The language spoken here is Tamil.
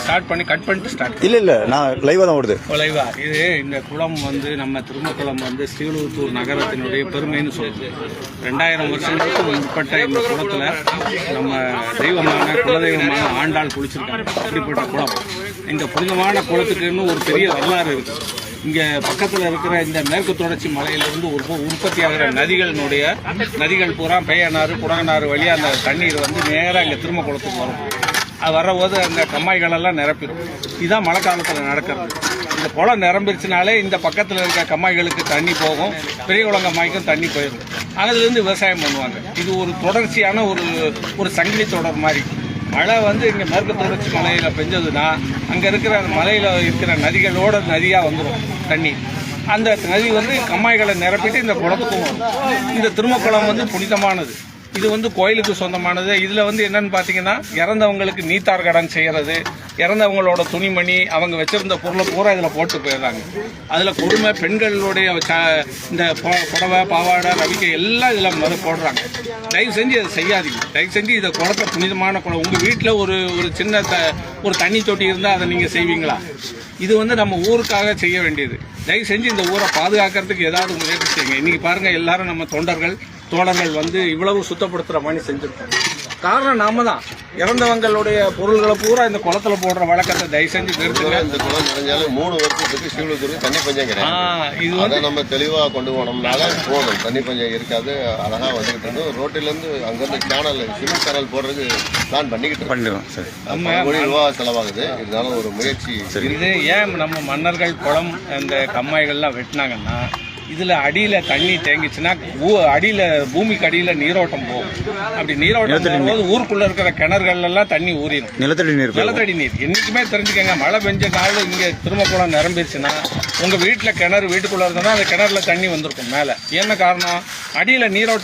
ஸ்டார்ட் பண்ணி கட் பண்ணிட்டு ஸ்டார்ட் இல்ல நான் லைவா தான் ஓடுது. லைவா இது இந்த குளம் வந்து நம்ம திருமக்குளம் வந்து ஸ்ரீவில்லிபுத்தூர் நகரத்தினுடைய பெருமைன்னு சொல்லுது. 2000 வருஷங்களுக்கு முற்பட்ட இந்த குளத்துல நம்ம தெய்வமான குலதெய்வமான ஆண்டாள் குளிச்சிருக்காங்க. அப்படிப்பட்ட குளம். இந்த புனிதமான குளத்துக்குன்னு ஒரு பெரிய வரலாறு இருக்கு. இங்க பக்கத்துல இருக்கிற இந்த மேற்கு தொடர்ச்சி மலையிலிருந்து உற்பத்தி ஆகிற நதிகள் பூரா பெய்யனாறு குடகனாறு வழியா அந்த தண்ணீர் வந்து நேராக இங்க திரும்ப குளத்துக்கு வரும். அது வரபோது அந்த கம்மாய்கள் எல்லாம் நிரப்பிடும். இதுதான் மழை காலத்தில் நடக்கிறது. இந்த குளம் நிரம்பிருச்சுனாலே இந்த பக்கத்தில் இருக்க கம்மாய்களுக்கு தண்ணி போகும், பெரிய குளம் கம்மாய்க்கும் தண்ணி போயிடும். அதுலேருந்து விவசாயம் பண்ணுவாங்க. இது ஒரு தொடர்ச்சியான ஒரு சங்கிலி தொடர் மாதிரி. மழை வந்து இங்கே மேற்கு தொடர்ச்சி மலையில் பெஞ்சதுன்னா அங்கே இருக்கிற மலையில் இருக்கிற நதிகளோட நதியாக வந்துடும் தண்ணி. அந்த நதி வந்து கம்மாய்களை நிரப்பிட்டு இந்த குளத்துக்கும் வரும். இந்த திருமக்குளம் வந்து புனிதமானது. இது வந்து கோயிலுக்கு சொந்தமானது. இதில் வந்து என்னன்னு பார்த்தீங்கன்னா இறந்தவங்களுக்கு நீத்தார் கடன் செய்கிறது, இறந்தவங்களோட துணிமணி அவங்க வச்சிருந்த பொருளை பூரா இதில் போட்டு போயிடுறாங்க. அதில் கொடுமை பெண்களுடைய இந்த புடவை பாவாடை ரவிக்கை எல்லாம் இதில் போடுறாங்க. தயவு செஞ்சு அதை செய்யாதீங்க. தயவு செஞ்சு இதை குளத்தை புனிதமான குளம். உங்கள் வீட்டில் ஒரு சின்ன ஒரு தண்ணி தொட்டி இருந்தால் அதை நீங்கள் செய்வீங்களா? இது வந்து நம்ம ஊருக்காக செய்ய வேண்டியது. தயவு செஞ்சு இந்த ஊரை பாதுகாக்கிறதுக்கு ஏதாவது முயற்சி செய்யுங்க. இன்னைக்கு பாருங்க, எல்லாரும் நம்ம தோழர்கள் வந்து இவ்வளவு சுத்தப்படுத்துற மாதிரி செஞ்சிருக்கோம். காரணம் நாம தான். இறந்தவங்களுடைய பொருள்களை பூரா இந்த குளத்துல போடுற வழக்கத்தை தயவு செஞ்சு நிறுத்துங்க. இந்த குளம் நிறைஞ்சாலும் 3 வருஷத்துக்கு ஸ்ரீவில்லிபுத்தூருக்கு தண்ணி பஞ்சம் கிடையாது. இது வந்து நம்ம தெளிவா கொண்டு போனோம்னால போதும், தண்ணி பஞ்சம் இருக்காது. அழகா வந்துகிட்டு இருந்தோம். ரோட்டில இருந்து அங்கிருந்து சேனல் சிமெண்ட் சேனல் போடுறதுக்கு பிளான் பண்ணிக்கிட்டு இருக்கோம். கோடி ரூபாய் செலவாகுது. இருந்தாலும் ஒரு முயற்சி. இது ஏன் நம்ம மன்னர்கள் குளம் இந்த கம்மாய்கள்லாம் வெட்டினாங்கன்னா, இதுல அடியில தண்ணி தேங்கிச்சுன்னா அடியில பூமிக்கு அடியில நீரோட்டம் போகும். அப்படி நீரோட்டம் போகும்போது ஊருக்குள்ள இருக்கிற கிணறுகள் எல்லாம் தண்ணி ஊறிடும். நிலத்தடி நீர் என்னைக்குமே தெரிஞ்சுக்கங்க. மழை பெஞ்ச நாள் இங்க திருமக்குளம் நிரம்பிருச்சுன்னா உங்க வீட்டுல கிணறு வீட்டுக்குள்ள இருந்தோம்னா அந்த கிணறுல தண்ணி வந்திருக்கும் மேல. என்ன காரணம்? அடியில நீரோட்டம்